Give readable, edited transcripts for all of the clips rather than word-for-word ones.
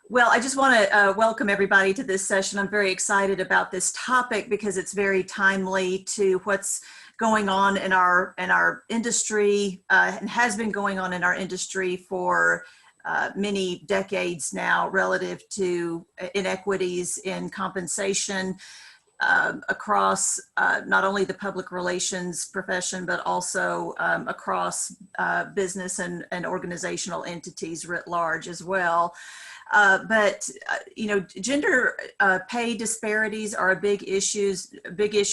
Well, I just want to welcome everybody to this session. I'm very excited about this topic because it's very timely to what's going on in our industry and has been going on in our industry for many decades now relative to inequities in compensation across not only the public relations profession, but also across business and organizational entities writ large as well. Gender pay disparities are a big issue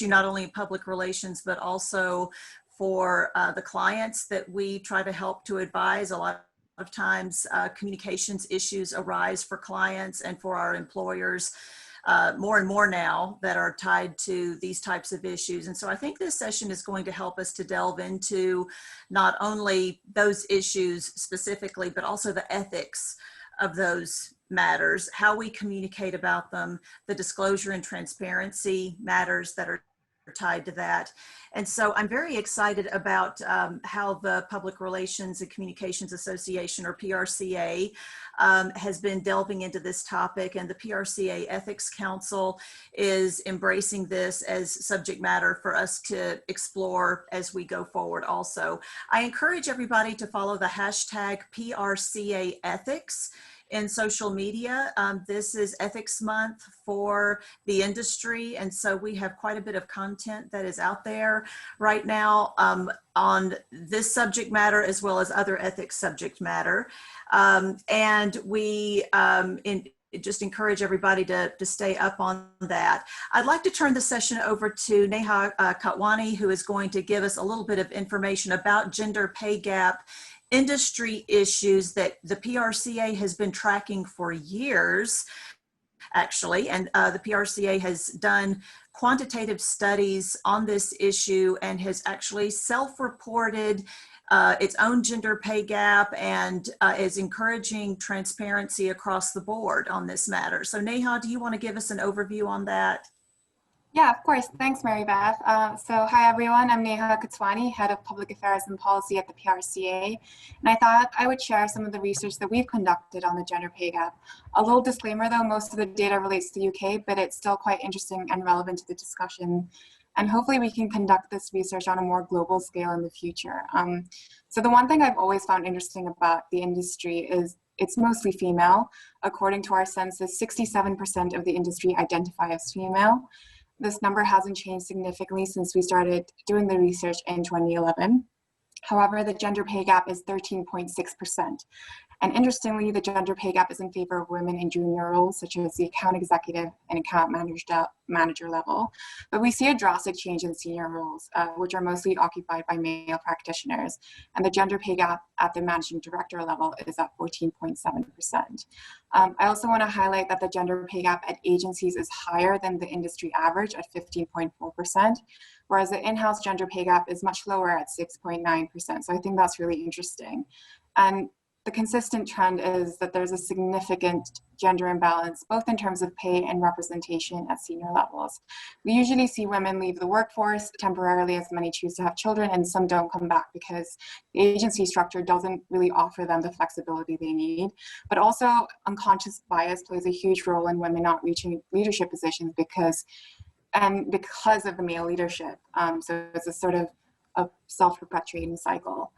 not only in public relations, but also for the clients that we try to help to advise. A lot of times communications issues arise for clients and for our employers more and more now that are tied to these types of issues. And so I think this session is going to help us to delve into not only those issues specifically, but also the ethics of those matters, how we communicate about them, the disclosure and transparency matters that are tied to that. And so I'm very excited about how the Public Relations and Communications Association, or PRCA, has been delving into this topic, and the PRCA Ethics Council is embracing this as subject matter for us to explore as we go forward also. I encourage everybody to follow the hashtag PRCA Ethics in social media. This is Ethics Month for the industry, and so we have quite a bit of content that is out there right now on this subject matter as well as other ethics subject matter. And we just encourage everybody to stay up on that. I'd like to turn the session over to Neha Kotwani, who is going to give us a little bit of information about gender pay gap industry issues that the PRCA has been tracking for years, actually, and the PRCA has done quantitative studies on this issue and has actually self-reported its own gender pay gap and is encouraging transparency across the board on this matter. So Neha, do you want to give us an overview on that? Yeah, of course. Thanks, Mary Beth. So hi, everyone. I'm Neha Kotwani, Head of Public Affairs and Policy at the PRCA. And I thought I would share some of the research that we've conducted on the gender pay gap. A little disclaimer, though, most of the data relates to the UK, but it's still quite interesting and relevant to the discussion. And hopefully we can conduct this research on a more global scale in the future. So the one thing I've always found interesting about the industry is it's mostly female. According to our census, 67% of the industry identify as female. This number hasn't changed significantly since we started doing the research in 2011. However, the gender pay gap is 13.6%. And interestingly, the gender pay gap is in favor of women in junior roles, such as the account executive and account manager level. But we see a drastic change in senior roles, which are mostly occupied by male practitioners. And the gender pay gap at the managing director level is at 14.7%. I also want to highlight that the gender pay gap at agencies is higher than the industry average at 15.4%, whereas the in-house gender pay gap is much lower at 6.9%. So I think that's really interesting. And the consistent trend is that there's a significant gender imbalance, both in terms of pay and representation at senior levels. We usually see women leave the workforce temporarily as many choose to have children, and some don't come back because the agency structure doesn't really offer them the flexibility they need. But also unconscious bias plays a huge role in women not reaching leadership positions because of the male leadership. So it's a sort of a self-perpetuating cycle.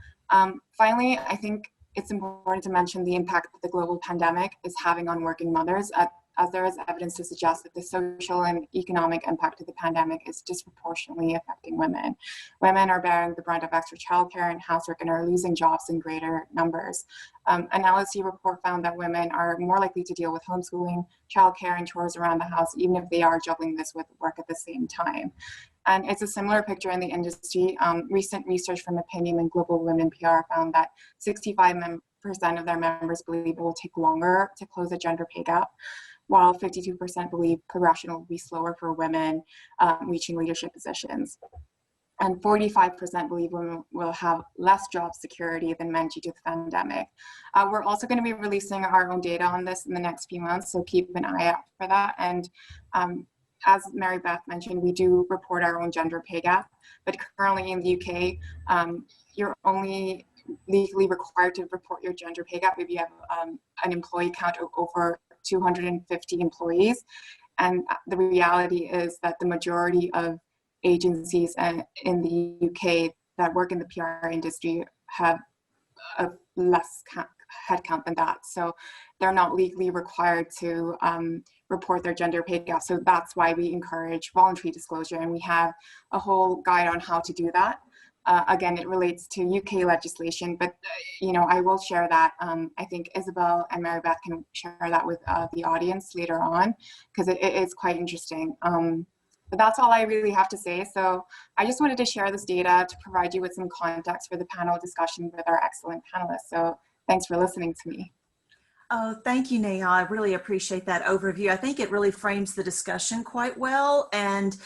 Finally, I think it's important to mention the impact that the global pandemic is having on working mothers, as there is evidence to suggest that the social and economic impact of the pandemic is disproportionately affecting women. Women are bearing the brunt of extra childcare and housework and are losing jobs in greater numbers. An LSE report found that women are more likely to deal with homeschooling, childcare, and chores around the house, even if they are juggling this with work at the same time. And it's a similar picture in the industry. Recent research from Opinion and Global Women PR found that 65% of their members believe it will take longer to close the gender pay gap, while 52% believe progression will be slower for women reaching leadership positions. And 45% believe women will have less job security than men due to the pandemic. We're also going to be releasing our own data on this in the next few months, so keep an eye out for that. And as Mary Beth mentioned, we do report our own gender pay gap, but currently in the UK, you're only legally required to report your gender pay gap if you have an employee count of over 250 employees. And the reality is that the majority of agencies in the UK that work in the PR industry have a less headcount than that. So they're not legally required to report their gender pay gap. So that's why we encourage voluntary disclosure, and we have a whole guide on how to do that. Again, it relates to UK legislation, but I will share that. I think Isabel and Mary Beth can share that with the audience later on, because it is quite interesting. But that's all I really have to say. So I just wanted to share this data to provide you with some context for the panel discussion with our excellent panelists. So thanks for listening to me. Oh, thank you, Neha. I really appreciate that overview. I think it really frames the discussion quite well. And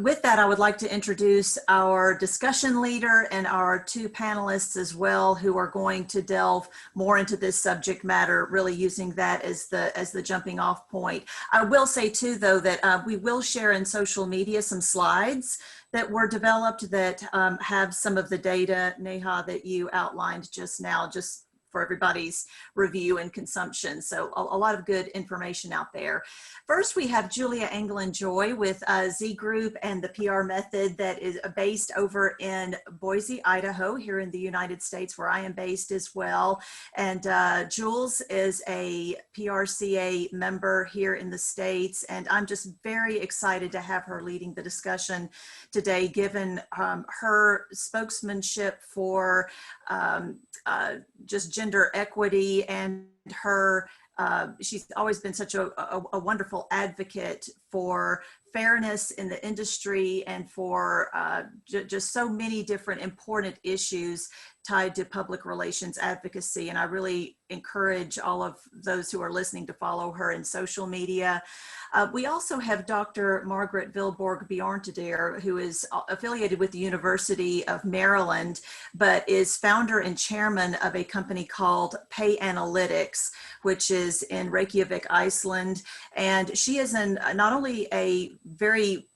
with that, I would like to introduce our discussion leader and our two panelists as well, who are going to delve more into this subject matter, really using that as the jumping off point. I will say too, though, that we will share in social media some slides that were developed that have some of the data, Neha, that you outlined just now, just for everybody's review and consumption. So a lot of good information out there. First, we have Julia Angelen Joy with Z Group and the PR method that is based over in Boise, Idaho, here in the United States, where I am based as well. And Jules is a PRCA member here in the States, and I'm just very excited to have her leading the discussion today, given her spokesmanship for just gender equity, and her she's always been such a wonderful advocate for fairness in the industry and for just so many different important issues tied to public relations advocacy. And I really encourage all of those who are listening to follow her in social media. We also have Dr. Margrét Vilborg Bjarnadóttir, who is affiliated with the University of Maryland, but is founder and chairman of a company called PayAnalytics, which is in Reykjavik, Iceland. And she is not only a very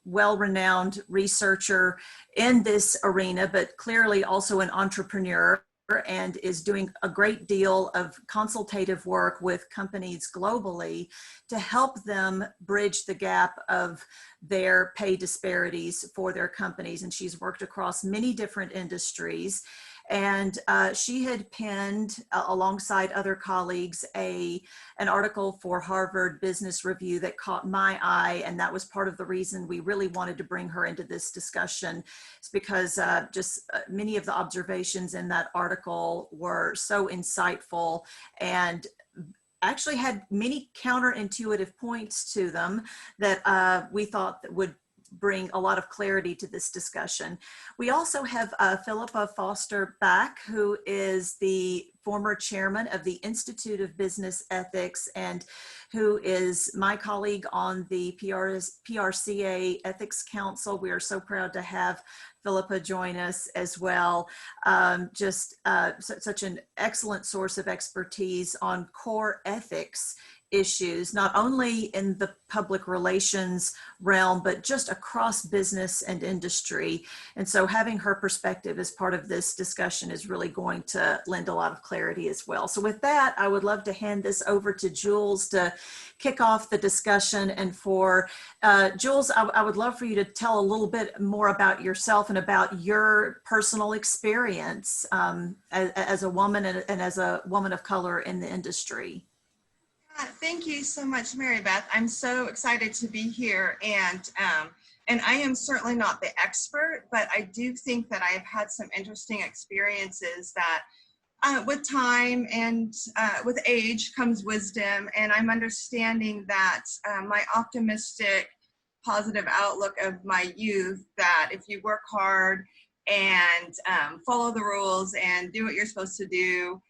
well-renowned researcher in this arena, but clearly also an entrepreneur, and is doing a great deal of consultative work with companies globally to help them bridge the gap of their pay disparities for their companies. And she's worked across many different industries. And she had penned, alongside other colleagues, an article for Harvard Business Review that caught my eye, and that was part of the reason we really wanted to bring her into this discussion. It's because many of the observations in that article were so insightful and actually had many counterintuitive points to them that we thought that would bring a lot of clarity to this discussion. We also have Philippa Foster-Back, who is the former chairman of the Institute of Business Ethics and who is my colleague on the PRCA Ethics Council. We are so proud to have Philippa join us as well. Such an excellent source of expertise on core ethics issues, not only in the public relations realm, but just across business and industry. And so having her perspective as part of this discussion is really going to lend a lot of clarity as well. So with that, I would love to hand this over to Jules to kick off the discussion. And for Jules, I would love for you to tell a little bit more about yourself and about your personal experience as a woman and as a woman of color in the industry. Thank you so much, Mary Beth. I'm so excited to be here, and I am certainly not the expert, but I do think that I have had some interesting experiences that with time and with age comes wisdom, and I'm understanding that my optimistic, positive outlook of my youth, that if you work hard and follow the rules and do what you're supposed to do,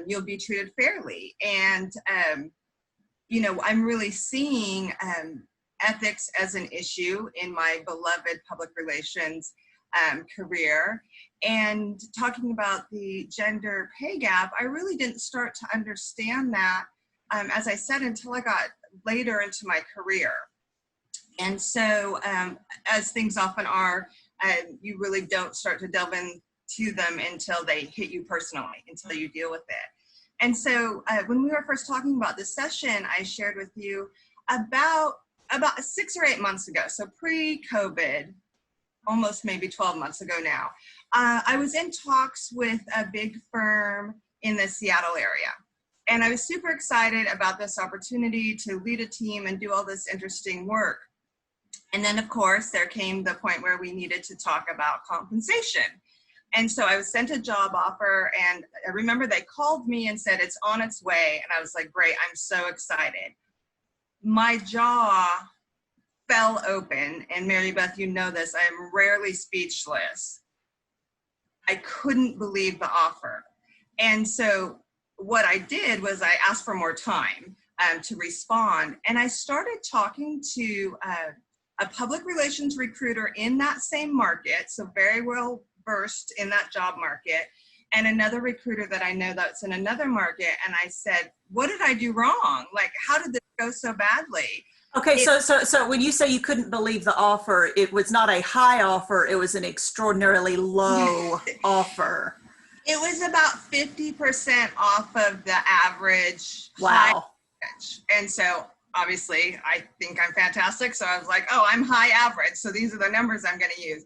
you'll be treated fairly. And you know, I'm really seeing ethics as an issue in my beloved public relations career. And talking about the gender pay gap, I really didn't start to understand that, as I said, until I got later into my career. And so, as things often are, you really don't start to delve into to them until they hit you personally, until you deal with it. And so when we were first talking about this session, I shared with you about 6 or 8 months ago, so pre-COVID, almost maybe 12 months ago now, I was in talks with a big firm in the Seattle area. And I was super excited about this opportunity to lead a team and do all this interesting work. And then, of course, there came the point where we needed to talk about compensation. And so I was sent a job offer, and I remember they called me and said it's on its way. And I was like, great, I'm so excited. My jaw fell open, and Mary Beth, you know this, I am rarely speechless. I couldn't believe the offer. And so what I did was I asked for more time to respond. And I started talking to a public relations recruiter in that same market, so very well versed in that job market, and another recruiter that I know that's in another market. And I said, what did I do wrong? Like, how did this go so badly? Okay, so when you say you couldn't believe the offer, it was not a high offer, it was an extraordinarily low offer. It was about 50% off of the average. Wow. Average. And so obviously I think I'm fantastic. So I was like, oh, I'm high average. So these are the numbers I'm going to use.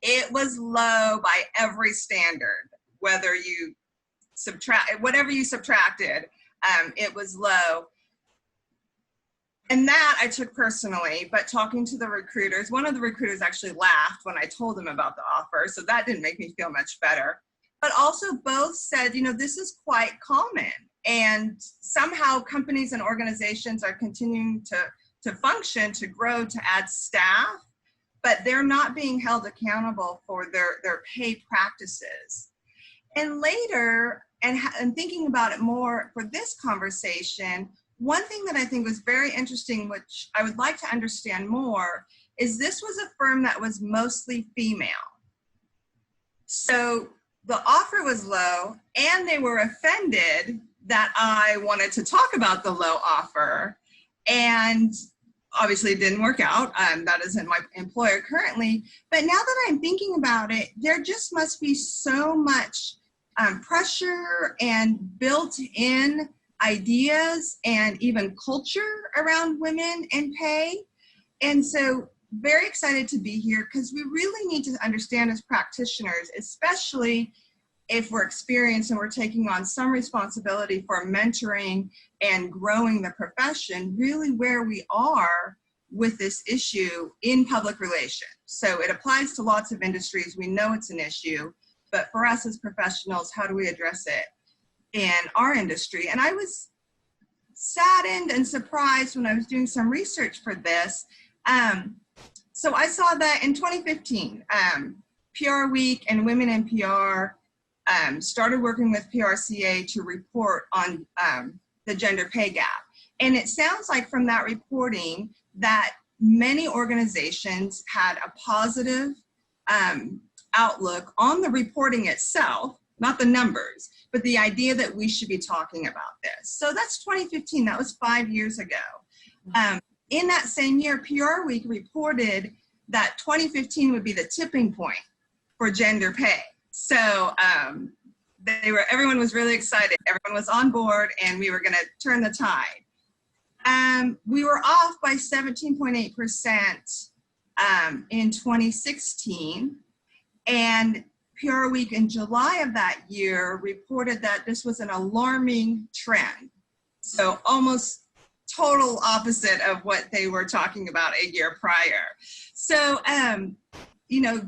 It was low by every standard, whether you subtract, whatever you subtracted, it was low. And that I took personally, but talking to the recruiters, one of the recruiters actually laughed when I told them about the offer. So that didn't make me feel much better. But also both said, you know, this is quite common. And somehow companies and organizations are continuing to function, to grow, to add staff, but they're not being held accountable for their pay practices. And later, and thinking about it more for this conversation, one thing that I think was very interesting, which I would like to understand more, is this was a firm that was mostly female. So the offer was low, and they were offended that I wanted to talk about the low offer. And obviously it didn't work out. That isn't my employer currently. But now that I'm thinking about it, there just must be so much pressure and built-in ideas and even culture around women and pay. And so very excited to be here, because we really need to understand as practitioners, especially if we're experienced and we're taking on some responsibility for mentoring and growing the profession, really where we are with this issue in public relations. So it applies to lots of industries. We know it's an issue, but for us as professionals, how do we address it in our industry? And I was saddened and surprised when I was doing some research for this. So I saw that in 2015, PR Week and Women in PR started working with PRCA to report on the gender pay gap. And it sounds like from that reporting that many organizations had a positive outlook on the reporting itself, not the numbers, but the idea that we should be talking about this. So that's 2015, that was 5 years ago. In that same year, PR Week reported that 2015 would be the tipping point for gender pay. So everyone was really excited. Everyone was on board, and we were going to turn the tide. We were off by 17.8% in 2016, and PR Week in July of that year reported that this was an alarming trend. So almost total opposite of what they were talking about a year prior. So, you know,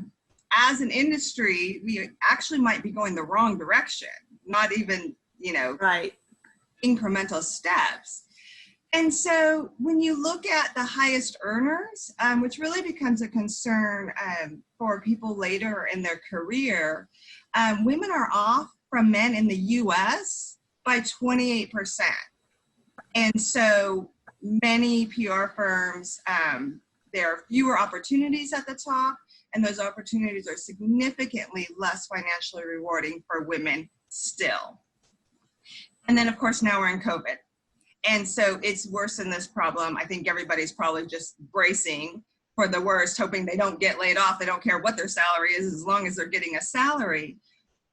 as an industry, we actually might be going the wrong direction, not even, you know, right, incremental steps. And so when you look at the highest earners, which really becomes a concern for people later in their career, women are off from men in the US by 28%. And so many PR firms, there are fewer opportunities at the top, and those opportunities are significantly less financially rewarding for women still. And then, of course, now we're in COVID. And so it's worse than this problem. I think everybody's probably just bracing for the worst, hoping they don't get laid off. They don't care what their salary is as long as they're getting a salary.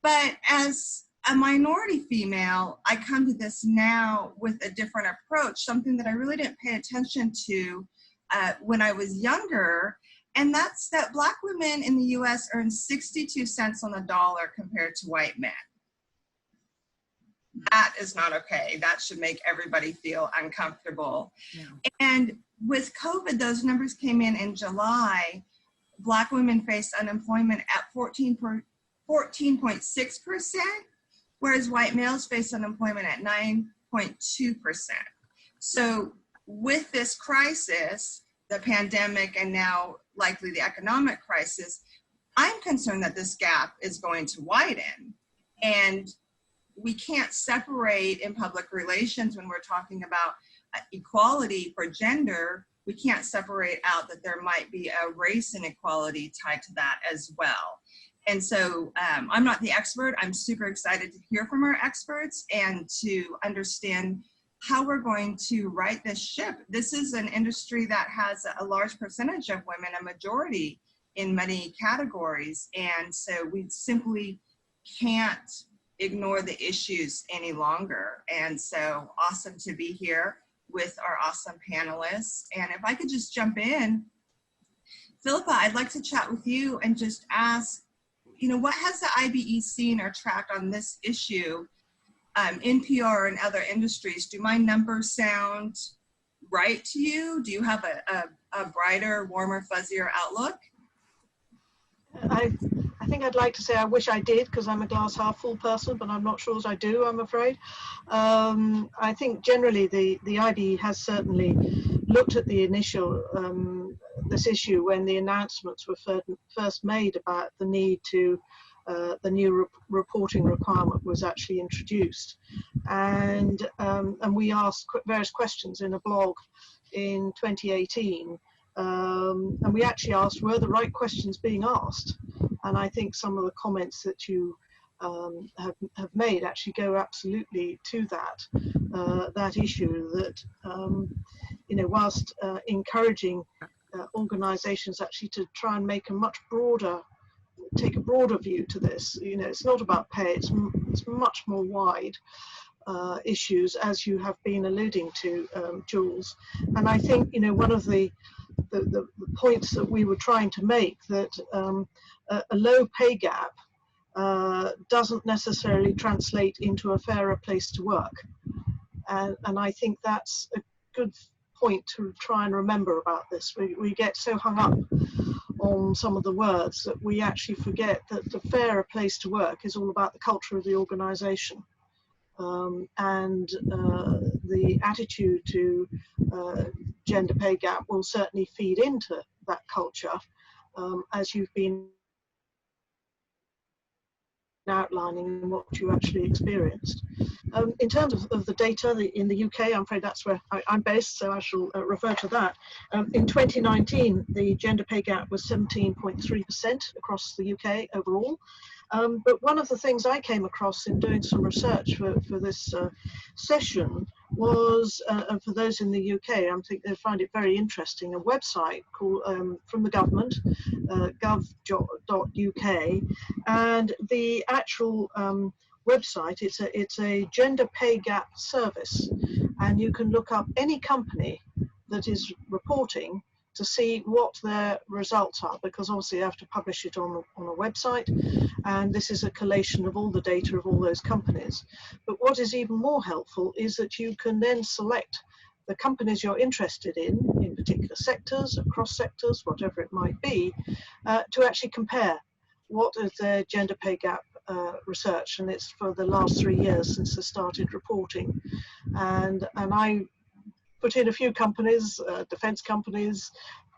But as a minority female, I come to this now with a different approach, something that I really didn't pay attention to when I was younger. And that's that Black women in the US earn 62 cents on the dollar compared to white men. That is not okay. That should make everybody feel uncomfortable. Yeah. And with COVID, those numbers came in July. Black women faced unemployment at 14.6%, whereas white males face unemployment at 9.2%. So with this crisis, the pandemic, and now likely the economic crisis, I'm concerned that this gap is going to widen. And we can't separate in public relations when we're talking about equality for gender. We can't separate out that there might be a race inequality tied to that as well. And so I'm not the expert. I'm super excited to hear from our experts and to understand how we're going to right this ship. This is an industry that has a large percentage of women, a majority in many categories. And so we simply can't ignore the issues any longer. And so awesome to be here with our awesome panelists. And if I could just jump in, Philippa, I'd like to chat with you and just ask, you know, what has the IBE seen or tracked on this issue in PR and other industries? Do my numbers sound right to you? Do you have a brighter, warmer, fuzzier outlook? I think I'd like to say I wish I did, because I'm a glass half full person, but I'm not sure that I do, I'm afraid. I think generally the IBE has certainly looked at the initial, this issue when the announcements were first made about the need to, the new reporting requirement was actually introduced. And we asked various questions in a blog in 2018. And we actually asked, were the right questions being asked? And I think some of the comments that you have made actually go absolutely to that, that issue that, you know, whilst encouraging organizations actually to try and make a much broader, take a broader view to this, you know, it's not about pay, it's much more wide issues, as you have been alluding to, Jules. And I think, you know, one of the points that we were trying to make, that a low pay gap doesn't necessarily translate into a fairer place to work. And I think that's a good point to try and remember about this. We get so hung up on some of the words that we actually forget that the fairer place to work is all about the culture of the organization. And the attitude to gender pay gap will certainly feed into that culture, as you've been outlining what you actually experienced. In terms of the data in the UK, I'm afraid that's where I'm based, so I shall refer to that. In 2019, the gender pay gap was 17.3% across the UK overall. But one of the things I came across in doing some research for this session was, and for those in the UK, I think they'll find it very interesting, a website called, from the government, gov.uk, and the actual website, it's a gender pay gap service, and you can look up any company that is reporting to see what their results are, because obviously you have to publish it on a website, and this is a collation of all the data of all those companies. But what is even more helpful is that you can then select the companies you're interested in particular sectors, across sectors, whatever it might be, to actually compare what is their gender pay gap research, and it's for the last 3 years since they started reporting. And I put in a few companies, defense companies,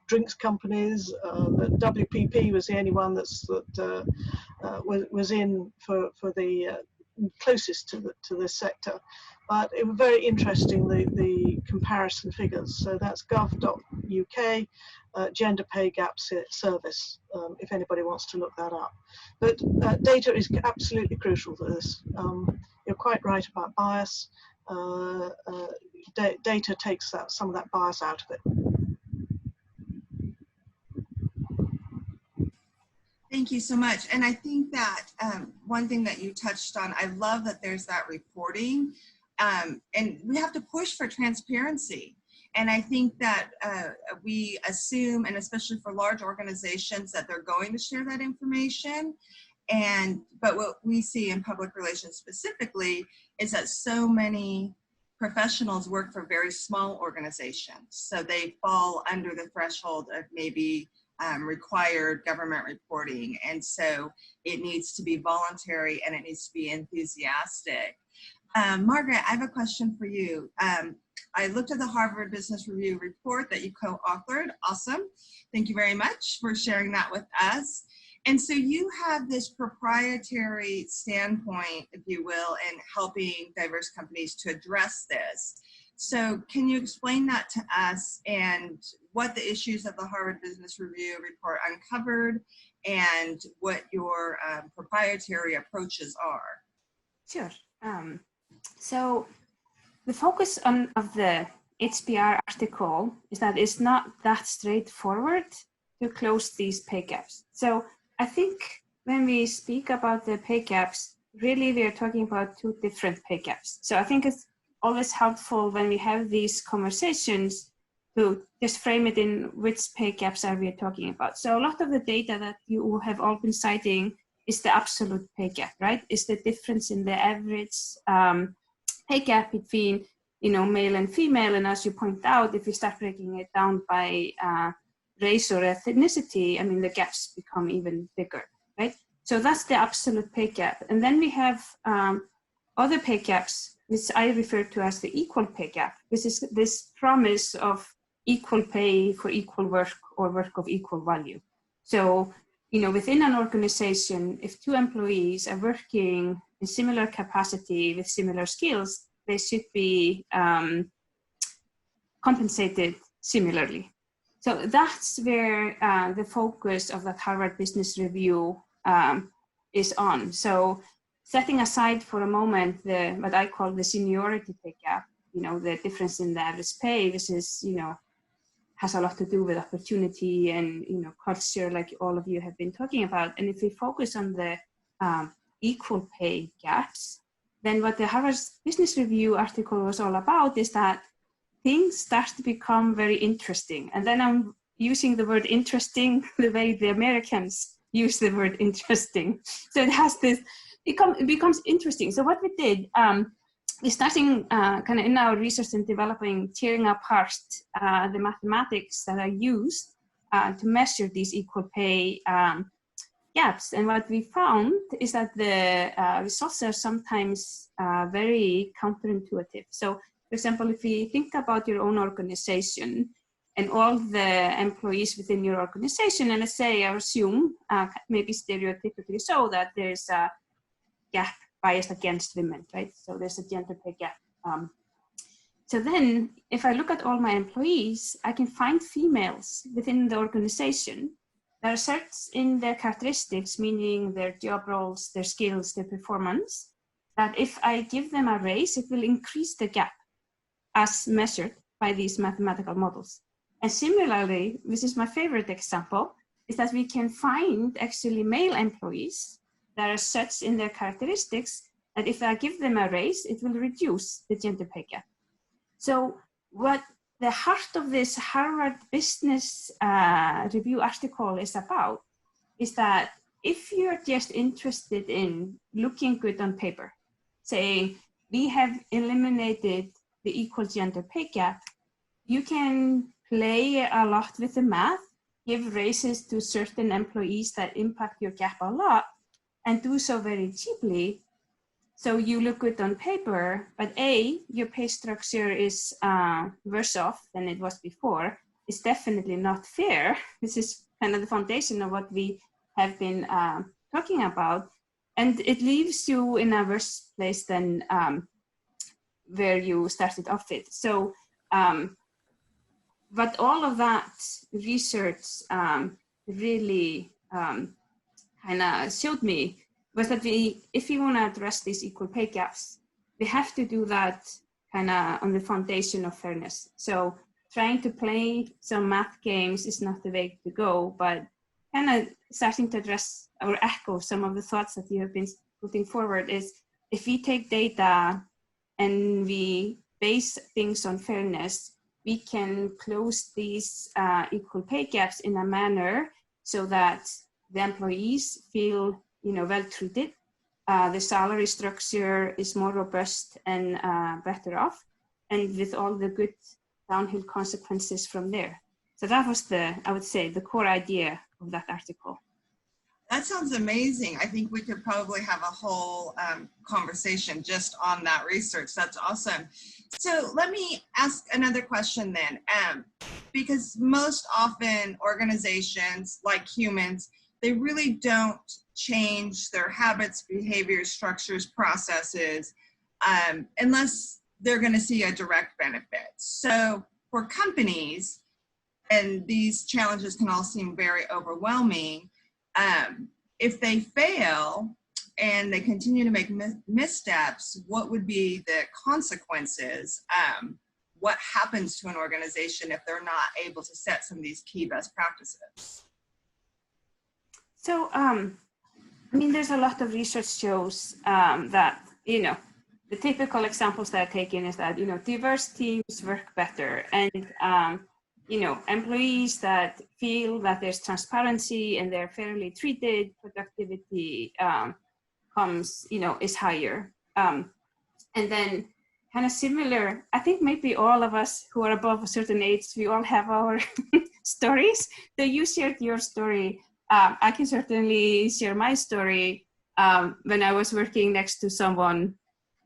drinks companies. WPP was the only one that was in for the closest to this sector. But it was very interesting, the comparison figures. So that's gov.uk, gender pay gap service, if anybody wants to look that up. But data is absolutely crucial for this. You're quite right about bias. Data takes some of that bias out of it. Thank you so much. And I think that one thing that you touched on, I love that there's that reporting, and we have to push for transparency. And I think that we assume, and especially for large organizations, that they're going to share that information. But what we see in public relations specifically is that so many professionals work for very small organizations. So they fall under the threshold of maybe required government reporting. And so it needs to be voluntary and it needs to be enthusiastic. Margaret, I have a question for you. I looked at the Harvard Business Review report that you co-authored. Awesome. Thank you very much for sharing that with us. And so you have this proprietary standpoint, if you will, in helping diverse companies to address this. So can you explain that to us and what the issues of the Harvard Business Review report uncovered and what your proprietary approaches are? Sure. So the focus of the HBR article is that it's not that straightforward to close these pay gaps. So I think when we speak about the pay gaps, really we are talking about two different pay gaps. So I think it's always helpful when we have these conversations to just frame it in which pay gaps are we talking about. So a lot of the data that you have all been citing is the absolute pay gap, right? It's the difference in the average pay gap between, you know, male and female. And as you point out, if you start breaking it down by race or ethnicity, I mean, the gaps become even bigger, right? So that's the absolute pay gap. And then we have other pay gaps, which I refer to as the equal pay gap, which is this promise of equal pay for equal work or work of equal value. So, you know, within an organization, if two employees are working in similar capacity with similar skills, they should be compensated similarly. So that's where the focus of that Harvard Business Review is on. So setting aside for a moment what I call the seniority pay gap, you know, the difference in the average pay, this is, you know, has a lot to do with opportunity and, you know, culture, like all of you have been talking about. And if we focus on the equal pay gaps, then what the Harvard Business Review article was all about is that things start to become very interesting. And then I'm using the word interesting the way the Americans use the word interesting. So it has this, it becomes interesting. So what we did is starting kind of in our research and developing, tearing apart the mathematics that are used to measure these equal pay gaps. And what we found is that the results are sometimes very counterintuitive. So, for example, if we think about your own organization and all the employees within your organization, and let's say, I assume, maybe stereotypically so, that there's a gap biased against women, right? So there's a gender pay gap. So then if I look at all my employees, I can find females within the organization that are certain in their characteristics, meaning their job roles, their skills, their performance, that if I give them a raise, it will increase the gap as measured by these mathematical models. And similarly, this is my favorite example, is that we can find actually male employees that are such in their characteristics that if I give them a raise, it will reduce the gender pay gap. So what the heart of this Harvard Business Review article is about is that if you're just interested in looking good on paper, saying we have eliminated the equal gender pay gap, you can play a lot with the math, give raises to certain employees that impact your gap a lot, and do so very cheaply. So you look good on paper, but A, your pay structure is worse off than it was before. It's definitely not fair. This is kind of the foundation of what we have been talking about. And it leaves you in a worse place than where you started off with. So what all of that research really kind of showed me was that if we want to address these equal pay gaps, we have to do that kind of on the foundation of fairness. So trying to play some math games is not the way to go, but kind of starting to address or echo some of the thoughts that you have been putting forward is, if we take data and we base things on fairness, we can close these equal pay gaps in a manner so that the employees feel, well treated. The salary structure is more robust and better off, and with all the good downhill consequences from there. So that was I would say, the core idea of that article. That sounds amazing. I think we could probably have a whole conversation just on that research. That's awesome. So let me ask another question then, because most often organizations, like humans, they really don't change their habits, behaviors, structures, processes, unless they're going to see a direct benefit. So for companies, and these challenges can all seem very overwhelming, if they fail and they continue to make missteps, what would be the consequences? What happens to an organization if they're not able to set some of these key best practices? So, there's a lot of research shows that, the typical examples that are taken is that, diverse teams work better, and employees that feel that there's transparency and they're fairly treated, productivity is higher. And then kind of similar, I think maybe all of us who are above a certain age, we all have our stories. So you shared your story. I can certainly share my story. When I was working next to someone,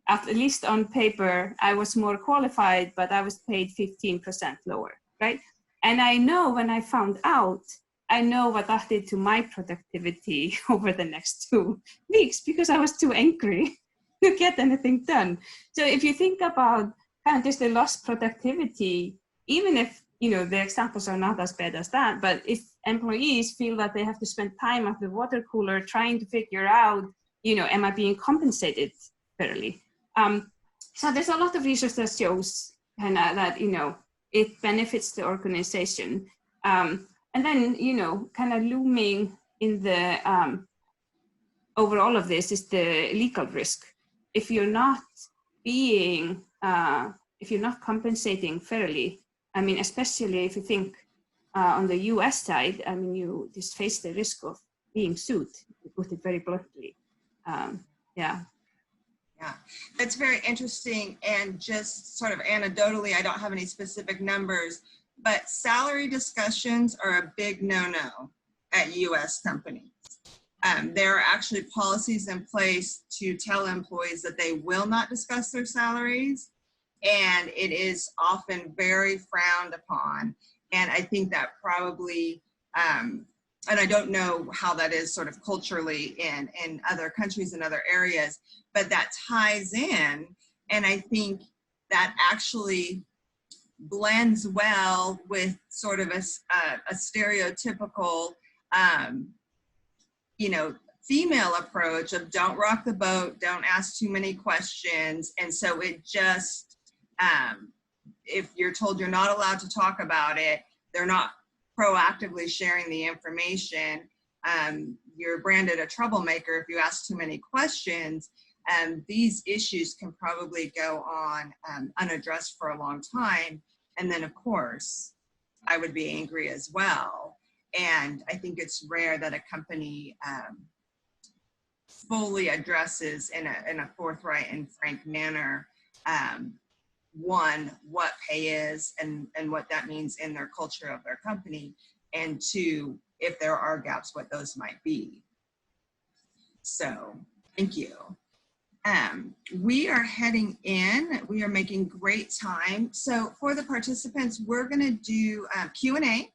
at least on paper, I was more qualified, but I was paid 15% lower, right? And I know when I found out, I know what that did to my productivity over the next 2 weeks, because I was too angry to get anything done. So if you think about kind of just the lost productivity, even if, the examples are not as bad as that, but if employees feel that they have to spend time at the water cooler trying to figure out, am I being compensated fairly? So there's a lot of research that shows that, it benefits the organization. And then, kind of looming in the over all of this is the legal risk. If you're not compensating fairly, especially if you think on the US side, you just face the risk of being sued, to put it very bluntly. Yeah. Yeah, that's very interesting. And just sort of anecdotally, I don't have any specific numbers, but salary discussions are a big no-no at US companies. There are actually policies in place to tell employees that they will not discuss their salaries, and it is often very frowned upon. And I think that probably, and I don't know how that is sort of culturally in other countries and other areas, but that ties in. And I think that actually blends well with sort of a stereotypical, female approach of don't rock the boat, don't ask too many questions. And so it just, if you're told you're not allowed to talk about it, they're not proactively sharing the information. You're branded a troublemaker if you ask too many questions. These issues can probably go on unaddressed for a long time. And then, of course, I would be angry as well. And I think it's rare that a company fully addresses in a forthright and frank manner, one, what pay is and what that means in their culture of their company, and two, if there are gaps, what those might be. So thank you. We are heading in. We are making great time. So for the participants, we're going to do Q&A.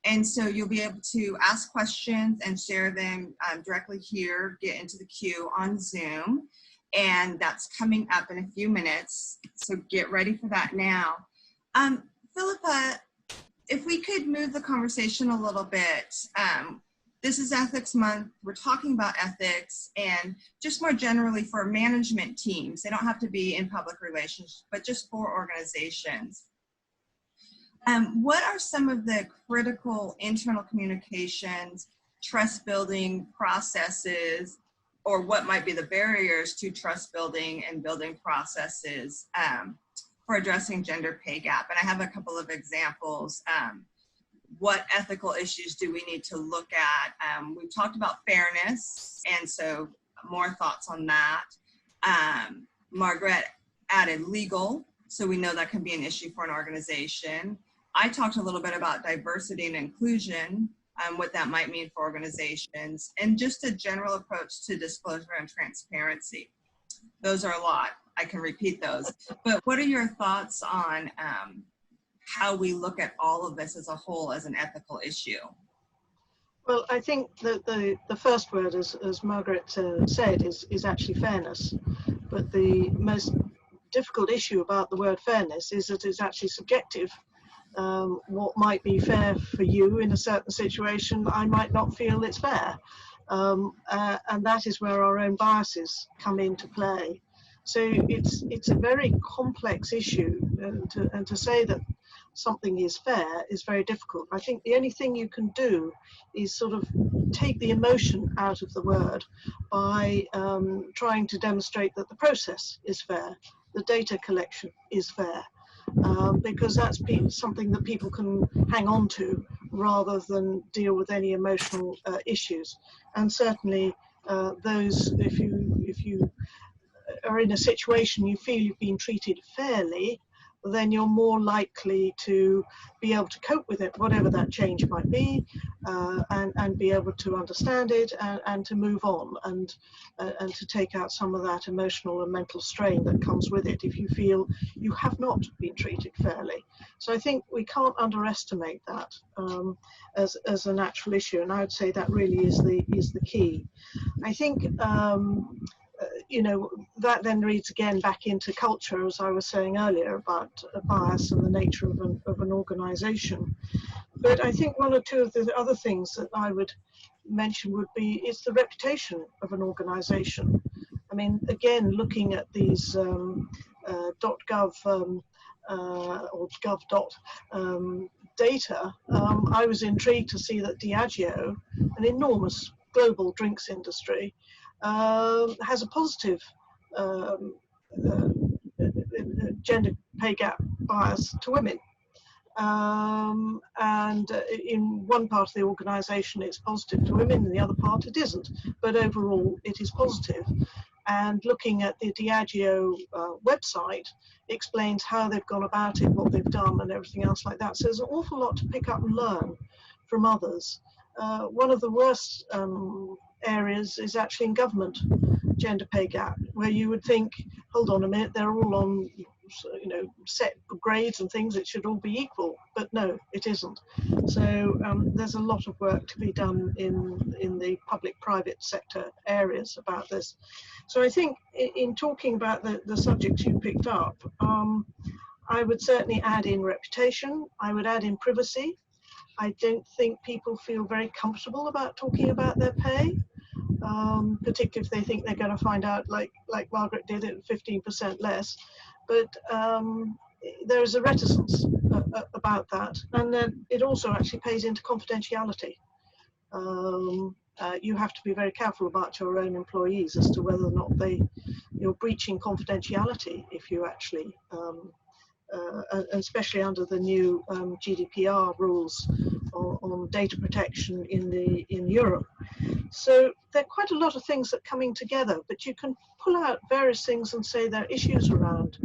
And so you'll be able to ask questions and share them directly here, get into the queue on Zoom. And that's coming up in a few minutes. So get ready for that now. Philippa, if we could move the conversation a little bit. This is Ethics Month. We're talking about ethics, and just more generally for management teams. They don't have to be in public relations, but just for organizations. What are some of the critical internal communications trust building processes, or what might be the barriers to trust building and building processes for addressing gender pay gap. And I have a couple of examples. What ethical issues do we need to look at? We've talked about fairness, and so more thoughts on that. Margrét added legal, so we know that can be an issue for an organization. I talked a little bit about diversity and inclusion, what that might mean for organizations, and just a general approach to disclosure and transparency. Those are a lot. I can repeat those. But what are your thoughts on how we look at all of this as a whole as an ethical issue? Well, I think that the first word, as Margrét said, is actually fairness. But the most difficult issue about the word fairness is that it's actually subjective. What might be fair for you in a certain situation, I might not feel it's fair. And that is where our own biases come into play. So it's a very complex issue, and to say that something is fair is very difficult. I think the only thing you can do is sort of take the emotion out of the word by trying to demonstrate that the process is fair, the data collection is fair, because that's something that people can hang on to rather than deal with any emotional issues. And certainly those, if you are in a situation you feel you've been treated fairly, then you're more likely to be able to cope with it, whatever that change might be, and be able to understand it and to move on and to take out some of that emotional and mental strain that comes with it if you feel you have not been treated fairly. So I think we can't underestimate that as a natural issue, and I would say that really is the key. I think you know, that then leads again back into culture, as I was saying earlier, about bias and the nature of an organization. But I think one or two of the other things that I would mention would be, it's the reputation of an organization. I mean, again, looking at these .gov or gov. Data, I was intrigued to see that Diageo, an enormous global drinks industry, has a positive gender pay gap bias to women. And in one part of the organization it's positive to women, in the other part it isn't, but overall it is positive. And looking at the Diageo website explains how they've gone about it, what they've done and everything else like that. So there's an awful lot to pick up and learn from others. One of the worst areas is actually in government, gender pay gap, where you would think, hold on a minute, they're all on, you know, set grades and things, it should all be equal, but no, it isn't. So there's a lot of work to be done in the public-private sector areas about this. So I think in talking about the subjects you picked up, I would certainly add in reputation, I would add in privacy. I don't think people feel very comfortable about talking about their pay, particularly if they think they're going to find out, like Margrét did, it 15% less. But there is a reticence about that, and then it also actually pays into confidentiality. You have to be very careful about your own employees as to whether or not you're breaching confidentiality if you actually. Especially under the new GDPR rules on data protection in Europe. So there are quite a lot of things that are coming together, but you can pull out various things and say there are issues around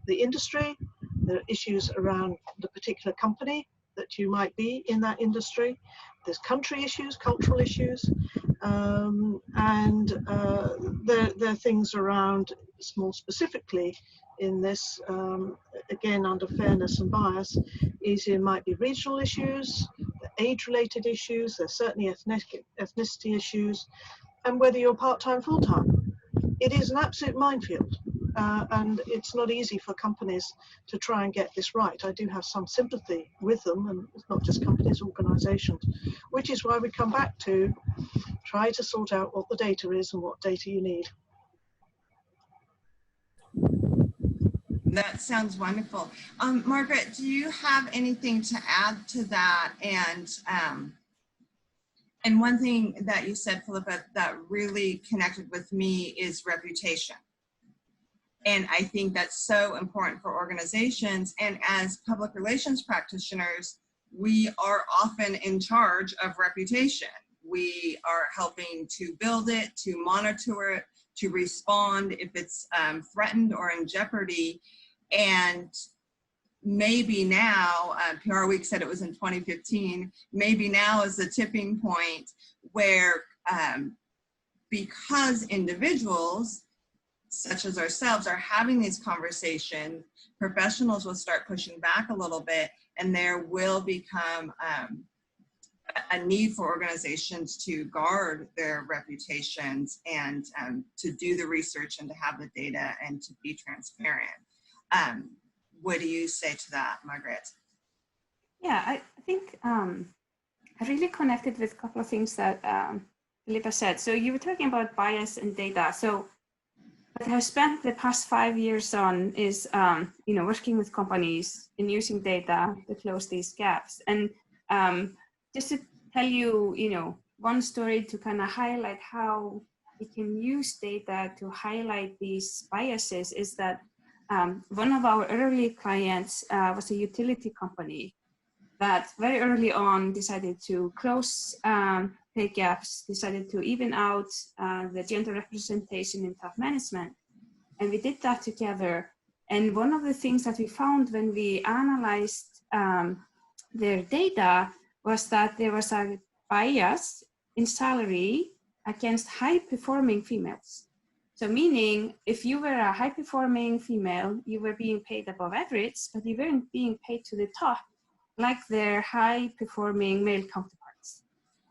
the industry, there are issues around the particular company that you might be in that industry, there's country issues, cultural issues, and there are things around, more specifically in this, again under fairness and bias, it might be regional issues, age-related issues, there's certainly ethnicity issues, and whether you're part-time, full-time. It is an absolute minefield, and it's not easy for companies to try and get this right. I do have some sympathy with them, and it's not just companies, organizations, which is why we come back to try to sort out what the data is and what data you need. That sounds wonderful. Margrét, do you have anything to add to that? And And one thing that you said, Philippa, that really connected with me is reputation. And I think that's so important for organizations. And as public relations practitioners, we are often in charge of reputation. We are helping to build it, to monitor it, to respond if it's threatened or in jeopardy. And maybe now, PR Week said it was in 2015, maybe now is the tipping point where because individuals such as ourselves are having these conversations, professionals will start pushing back a little bit, and there will become a need for organizations to guard their reputations and to do the research and to have the data and to be transparent. What do you say to that, Margrét? Yeah, I think I really connected with a couple of things that Philippa said. So you were talking about bias and data. So what I've spent the past 5 years on is, working with companies and using data to close these gaps. And just to tell you, one story to kind of highlight how we can use data to highlight these biases is that one of our early clients was a utility company that very early on decided to close pay gaps, decided to even out the gender representation in top management. And we did that together. And one of the things that we found when we analyzed their data was that there was a bias in salary against high-performing females. So meaning, if you were a high-performing female, you were being paid above average, but you weren't being paid to the top like their high-performing male counterparts.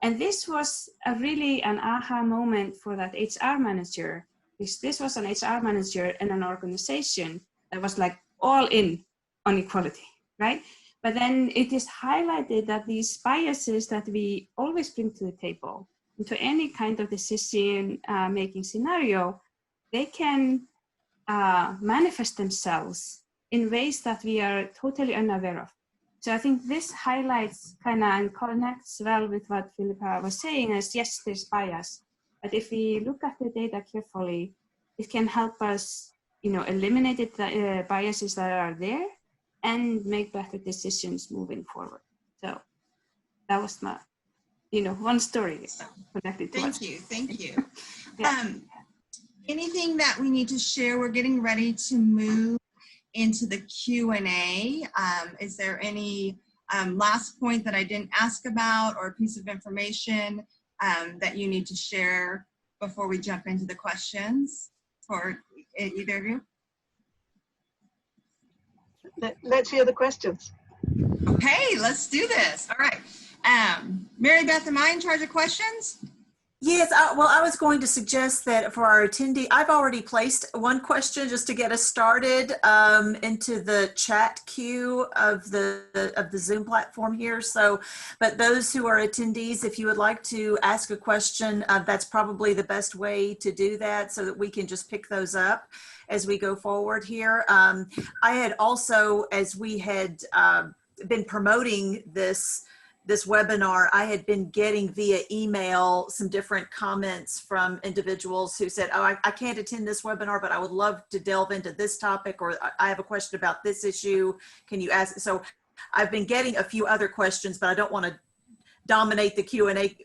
And this was really an aha moment for that HR manager. This was an HR manager in an organization that was like all in on equality, right? But then it is highlighted that these biases that we always bring to the table into any kind of decision making scenario, they can manifest themselves in ways that we are totally unaware of. So I think this highlights kind of and connects well with what Philippa was saying is, yes, there's bias, but if we look at the data carefully, it can help us, eliminate the biases that are there and make better decisions moving forward. So that was my, one story connected to Thank you. Yeah. Anything that we need to share? We're getting ready to move into the Q&A. Is there any last point that I didn't ask about or a piece of information that you need to share before we jump into the questions for either of you? Let's hear the questions. Okay, let's do this. All right. Mary Beth, am I in charge of questions? Yes, well, I was going to suggest that for our attendee, I've already placed one question just to get us started into the chat queue of the Zoom platform here. So, but those who are attendees, if you would like to ask a question, that's probably the best way to do that so that we can just pick those up as we go forward here. I had also, as we had been promoting this webinar, I had been getting via email some different comments from individuals who said, oh, I can't attend this webinar, but I would love to delve into this topic, or I have a question about this issue. Can you ask? So I've been getting a few other questions, but I don't want to dominate the Q&A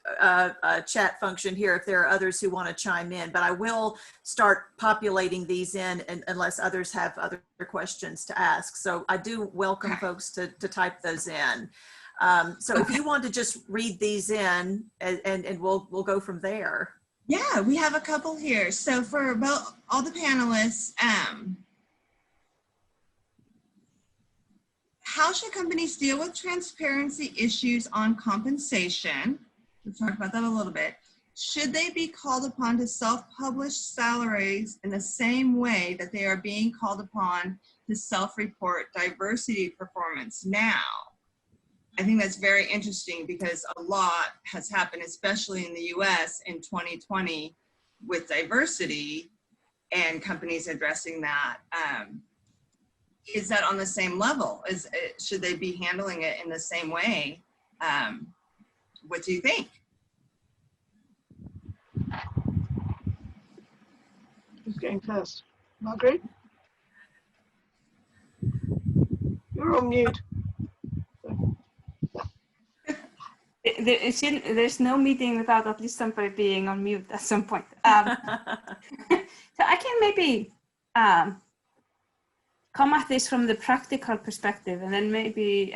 chat function here if there are others who want to chime in, but I will start populating these in unless others have other questions to ask. So I do welcome folks to type those in. So if you want to just read these in and we'll go from there. Yeah, we have a couple here. So for about all the panelists, how should companies deal with transparency issues on compensation? We've talked about that a little bit. Should they be called upon to self-publish salaries in the same way that they are being called upon to self-report diversity performance now? I think that's very interesting because a lot has happened, especially in the US in 2020 with diversity and companies addressing that. Is that on the same level? Should they be handling it in the same way? What do you think? Who's going first? Margrét? You're on mute. There's no meeting without at least somebody being on mute at some point. So I can maybe come at this from the practical perspective, and then maybe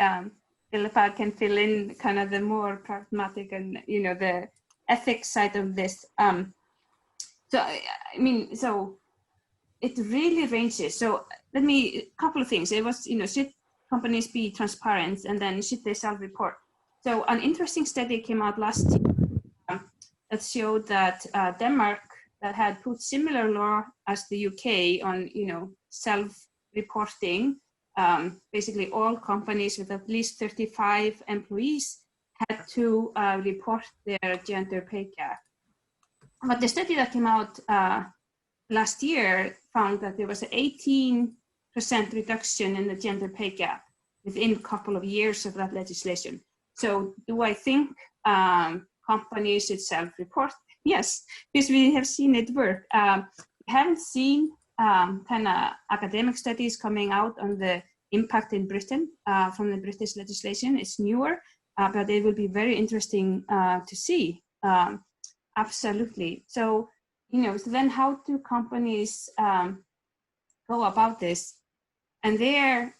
Philippa can fill in kind of the more pragmatic and, you know, the ethics side of this. So I mean, so it really ranges. So a couple of things. It was, you know, should companies be transparent, and then should they self-report? So an interesting study came out last year that showed that Denmark, that had put similar law as the UK on, you know, self-reporting, basically all companies with at least 35 employees had to report their gender pay gap. But the study that came out last year found that there was an 18% reduction in the gender pay gap within a couple of years of that legislation. So do I think companies should self-report? Yes, because we have seen it work. We haven't seen kind of academic studies coming out on the impact in Britain from the British legislation. It's newer, but it will be very interesting to see. Absolutely. So, you know, so then how do companies go about this? And their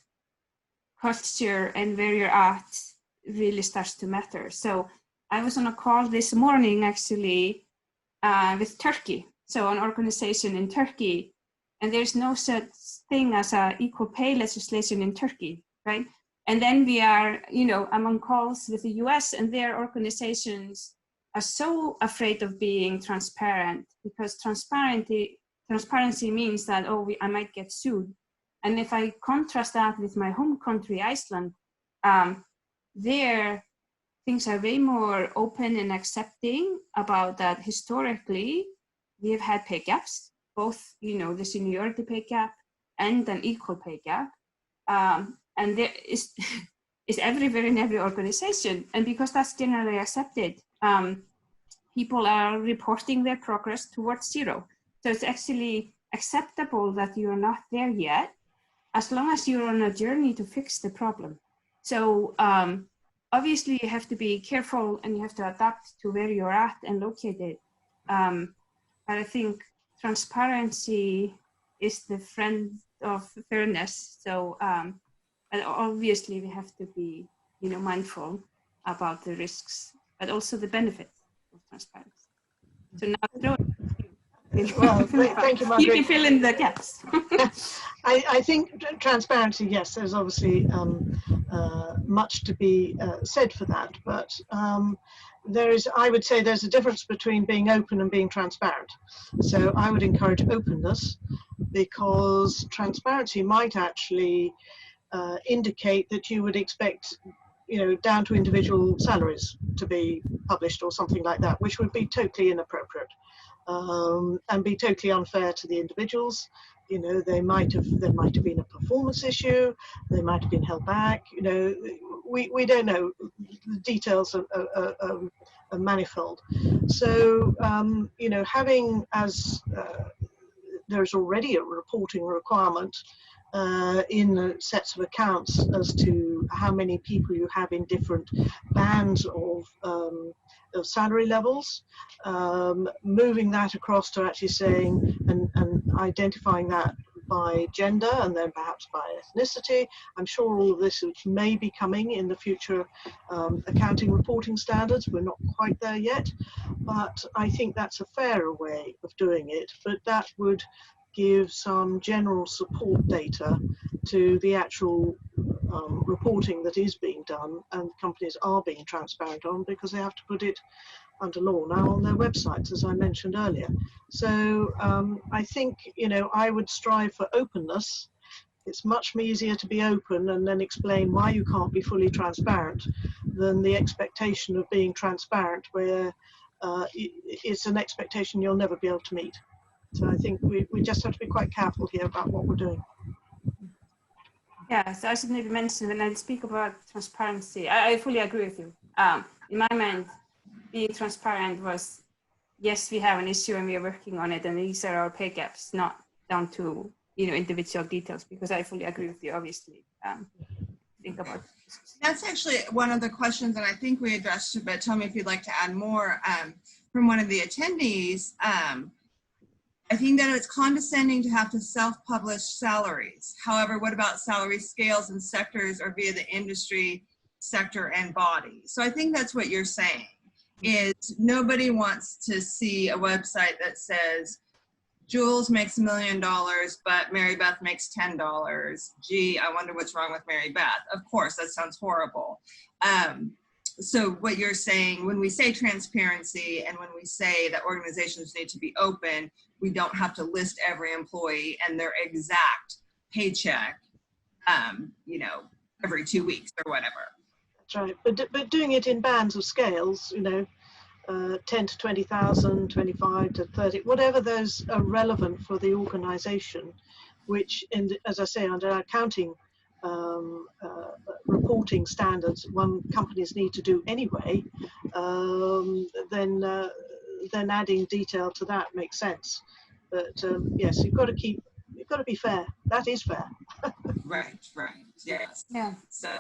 culture and where you're at really starts to matter. So I was on a call this morning actually with Turkey. So an organization in Turkey, and there's no such thing as a equal pay legislation in Turkey, right? And then we are, you know, I'm on calls with the US, and their organizations are so afraid of being transparent, because transparency means that, oh, I might get sued. And if I contrast that with my home country, Iceland, there things are way more open and accepting about that. Historically, we have had pay gaps, both, you know, the seniority pay gap and an equal pay gap. And there is everywhere in every organization. And because that's generally accepted, people are reporting their progress towards zero. So it's actually acceptable that you're not there yet, as long as you're on a journey to fix the problem. So obviously you have to be careful, and you have to adapt to where you're at and located. But I think transparency is the friend of fairness. So and obviously we have to be, you know, mindful about the risks, but also the benefits of transparency. So now, Well, thank you, Margrét. You can fill in the gaps. I think transparency, yes, there's obviously much to be said for that, but I would say there's a difference between being open and being transparent. So I would encourage openness, because transparency might actually indicate that you would expect, you know, down to individual salaries to be published or something like that, which would be totally inappropriate and be totally unfair to the individuals. You know, there might have been a performance issue, they might have been held back. You know, we don't know. The details are manifold. So you know, having as there's already a reporting requirement in the sets of accounts as to how many people you have in different bands of salary levels, moving that across to actually saying and identifying that by gender and then perhaps by ethnicity. I'm sure all of this may be coming in the future accounting reporting standards. We're not quite there yet, but I think that's a fairer way of doing it. But that would give some general support data to the actual reporting that is being done, and companies are being transparent on, because they have to put it under law now on their websites, as I mentioned earlier. So I think, you know, I would strive for openness. It's much easier to be open and then explain why you can't be fully transparent than the expectation of being transparent, where it's an expectation you'll never be able to meet. So I think we just have to be quite careful here about what we're doing. Yeah, so I should maybe mention, when I speak about transparency, I fully agree with you. In my mind, being transparent was yes, we have an issue and we are working on it, and these are our pay gaps, not down to, you know, individual details, because I fully agree with you, obviously. Think about this. That's actually one of the questions that I think we addressed, but tell me if you'd like to add more. From one of the attendees, I think that it's condescending to have to self-publish salaries. However, what about salary scales and sectors or via the industry sector and body? So I think that's what you're saying, is nobody wants to see a website that says, Jules makes $1 million, but Mary Beth makes $10. Gee, I wonder what's wrong with Mary Beth. Of course, that sounds horrible. So what you're saying, when we say transparency and when we say that organizations need to be open, we don't have to list every employee and their exact paycheck, you know, every 2 weeks or whatever. That's right. But doing it in bands of scales, you know, 10 to 20,000, 25 to 30, whatever those are relevant for the organization, which, as I say, under accounting reporting standards, companies need to do anyway, then adding detail to that makes sense. But yes, you've got to be fair. That is fair. Right, yes. Yeah. So,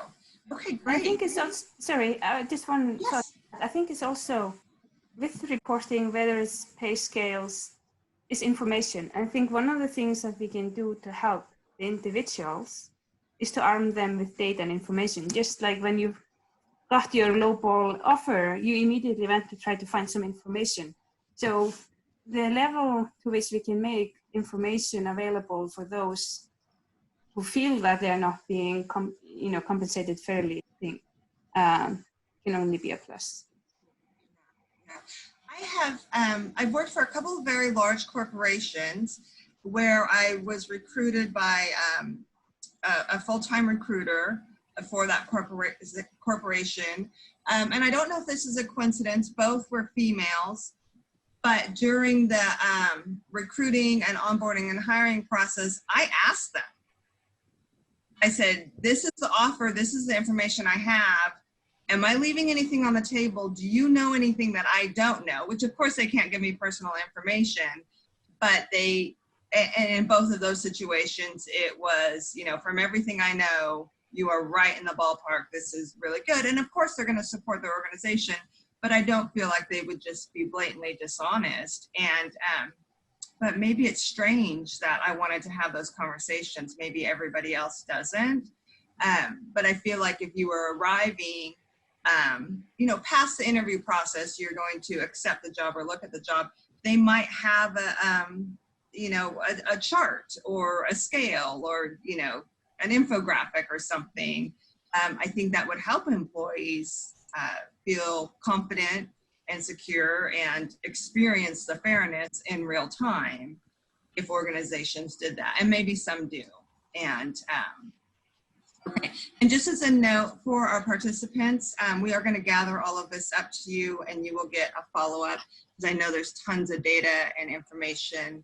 okay, great. I think it's also, sorry, just one Yes. thought. I think it's also, with reporting, whether it's pay scales, is information. I think one of the things that we can do to help the individuals is to arm them with data and information. Just like when you've got your lowball offer, you immediately went to try to find some information. So the level to which we can make information available for those who feel that they're not being compensated fairly, I think can only be a plus. I've worked for a couple of very large corporations where I was recruited by a full-time recruiter for that corporation. And I don't know if this is a coincidence, both were females, but during the recruiting and onboarding and hiring process, I asked them, I said, this is the offer, this is the information I have. Am I leaving anything on the table? Do you know anything that I don't know? Which of course they can't give me personal information, but and in both of those situations, it was, you know, from everything I know, you are right in the ballpark. This is really good. And of course they're going to support their organization, but I don't feel like they would just be blatantly dishonest. And, but maybe it's strange that I wanted to have those conversations. Maybe everybody else doesn't. But I feel like if you were arriving, you know, past the interview process, you're going to accept the job or look at the job. They might have you know, a chart or a scale or, you know, an infographic or something. I think that would help employees feel confident and secure and experience the fairness in real time if organizations did that. And maybe some do. And okay. And just as a note for our participants, we are going to gather all of this up to you and you will get a follow-up, because I know there's tons of data and information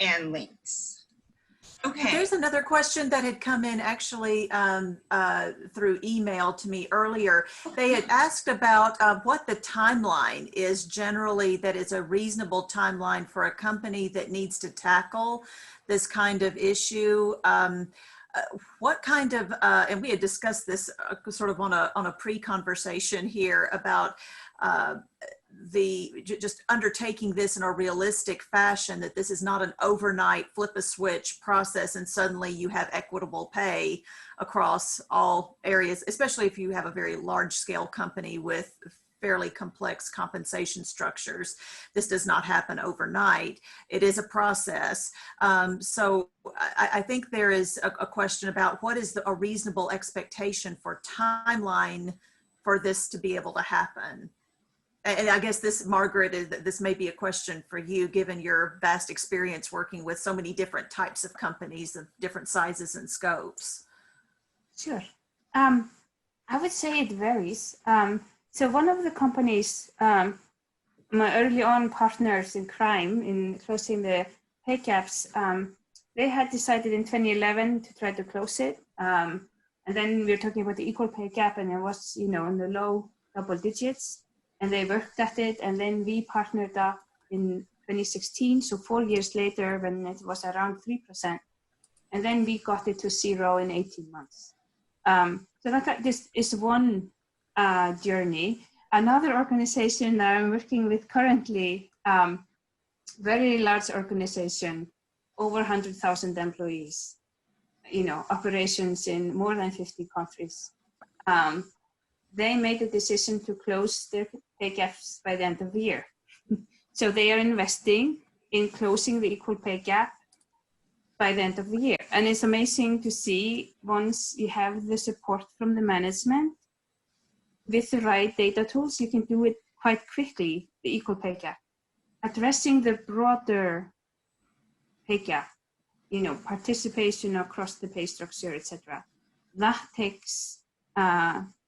and links. Okay. There's another question that had come in actually through email to me earlier. They had asked about what the timeline is generally, that is a reasonable timeline for a company that needs to tackle this kind of issue. What kind of, and we had discussed this sort of on a pre-conversation here about just undertaking this in a realistic fashion, that this is not an overnight flip a switch process and suddenly you have equitable pay across all areas, especially if you have a very large scale company with fairly complex compensation structures. This does not happen overnight. It is a process. So I think there is a question about what is a reasonable expectation for timeline for this to be able to happen. And I guess this, Margrét, this may be a question for you, given your vast experience working with so many different types of companies of different sizes and scopes. Sure. I would say it varies. So one of the companies, my early on partners in crime in closing the pay caps, they had decided in 2011 to try to close it. And then we were talking about the equal pay gap, and it was, you know, in the low double digits. And they worked at it, and then we partnered up in 2016, so 4 years later when it was around 3%. And then we got it to 0 in 18 months. So this is one journey. Another organization that I'm working with currently, very large organization, over 100,000 employees, operations in more than 50 countries. They made a decision to close their pay gaps by the end of the year. So they are investing in closing the equal pay gap by the end of the year. And it's amazing to see, once you have the support from the management, with the right data tools, you can do it quite quickly, the equal pay gap. Addressing the broader pay gap, participation across the pay structure, etc. That takes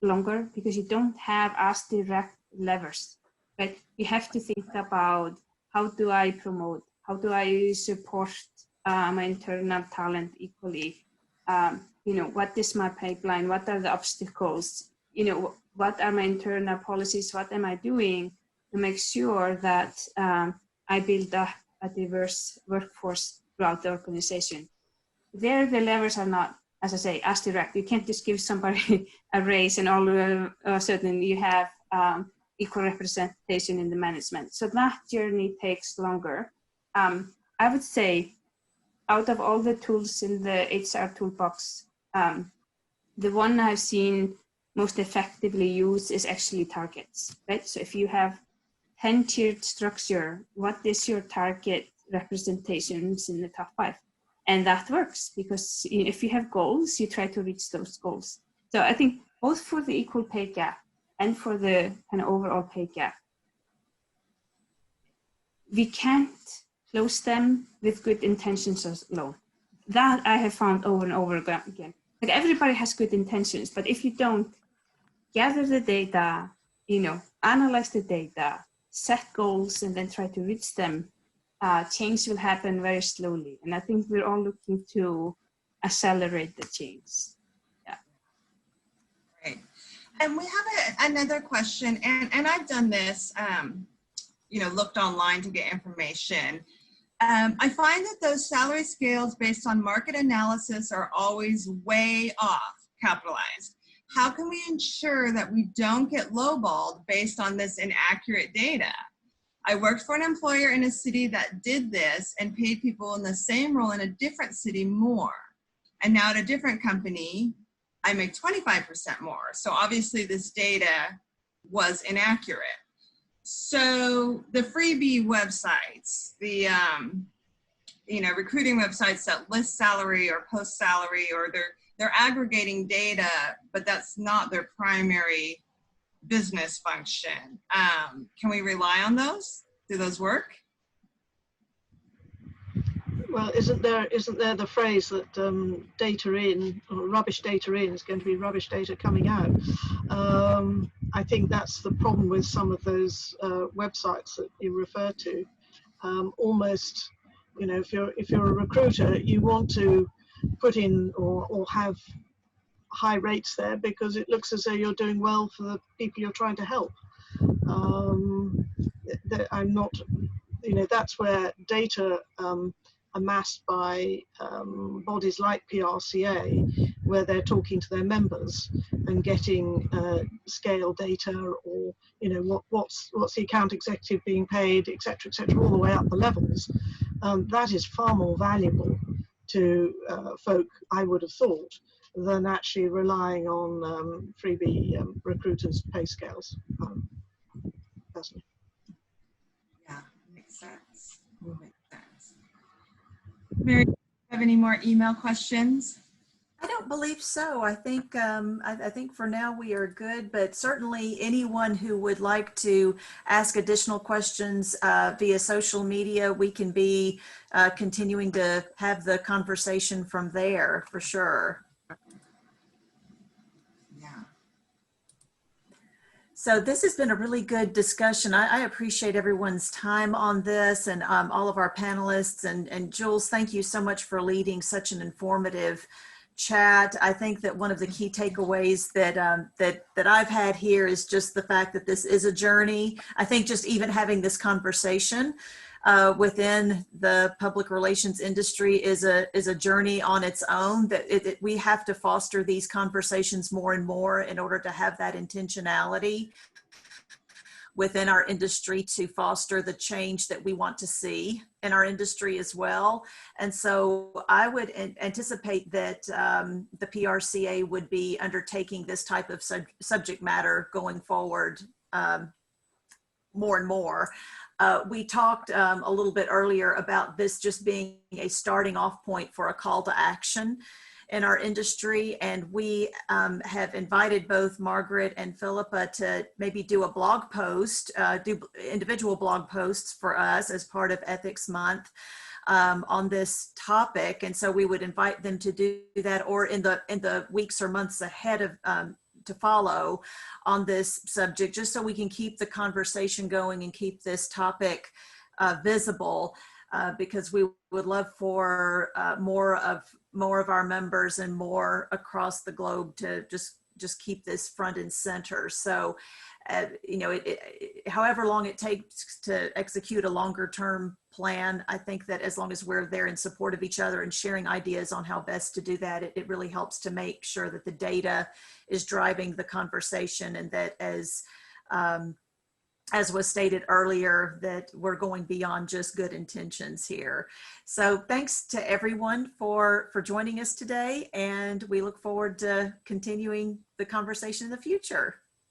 longer because you don't have as direct levers. But you have to think about, how do I promote? How do I support my internal talent equally? What is my pipeline? What are the obstacles? What are my internal policies? What am I doing to make sure that I build up a diverse workforce throughout the organization? There, the levers are not, as I say, as direct. You can't just give somebody a raise and all of a sudden you have equal representation in the management. So that journey takes longer. I would say, out of all the tools in the HR toolbox, the one I've seen most effectively used is actually targets, right? So if you have 10-tiered structure, what is your target representations in the top 5? And that works because if you have goals, you try to reach those goals. So I think both for the equal pay gap and for the kind of overall pay gap, we can't close them with good intentions alone. That I have found over and over again. Like, everybody has good intentions, but if you don't gather the data, analyze the data, set goals, and then try to reach them, change will happen very slowly. And I think we're all looking to accelerate the change. Yeah. Great. And we have another question, and I've done this, looked online to get information. I find that those salary scales based on market analysis are always way off capitalized. How can we ensure that we don't get lowballed based on this inaccurate data? I worked for an employer in a city that did this and paid people in the same role in a different city more. And now at a different company, I make 25% more. So obviously this data was inaccurate. So the freebie websites, the recruiting websites that list salary or post salary, or they're aggregating data, but that's not their primary business function. Can we rely on those? Do those work? Well, isn't there the phrase that data in, or rubbish data in, is going to be rubbish data coming out? I think that's the problem with some of those websites that you refer to. Almost, if you're a recruiter, you want to put in or have high rates there because it looks as though you're doing well for the people you're trying to help. I'm not, that's where data amassed by bodies like PRCA, where they're talking to their members and getting scale data, or what's the account executive being paid, etc., all the way up the levels. That is far more valuable to folk, I would have thought, than actually relying on freebie recruiters' pay scales. Personally. Yeah, makes sense. Makes sense. Mary, do you have any more email questions? I don't believe so. I think I think for now we are good, but certainly anyone who would like to ask additional questions via social media, we can be continuing to have the conversation from there for sure. Yeah. So this has been a really good discussion. I appreciate everyone's time on this, and all of our panelists, and Jules, thank you so much for leading such an informative chat. I think that one of the key takeaways that that I've had here is just the fact that this is a journey. I think just even having this conversation within the public relations industry is a journey on its own, that we have to foster these conversations more and more in order to have that intentionality within our industry to foster the change that we want to see in our industry as well. And so I would anticipate that the PRCA would be undertaking this type of subject matter going forward more and more. We talked a little bit earlier about this just being a starting off point for a call to action in our industry. And we have invited both Margrét and Philippa to maybe do a blog post, do individual blog posts for us as part of Ethics Month on this topic. And so we would invite them to do that, or in the weeks or months ahead of to follow on this subject, just so we can keep the conversation going and keep this topic visible, because we would love for more of our members and more across the globe to just keep this front and center. So, you know, however long it takes to execute a longer term plan, I think that as long as we're there in support of each other and sharing ideas on how best to do that, it really helps to make sure that the data is driving the conversation, and that as was stated earlier, that we're going beyond just good intentions here. So thanks to everyone for joining us today, and we look forward to continuing the conversation in the future.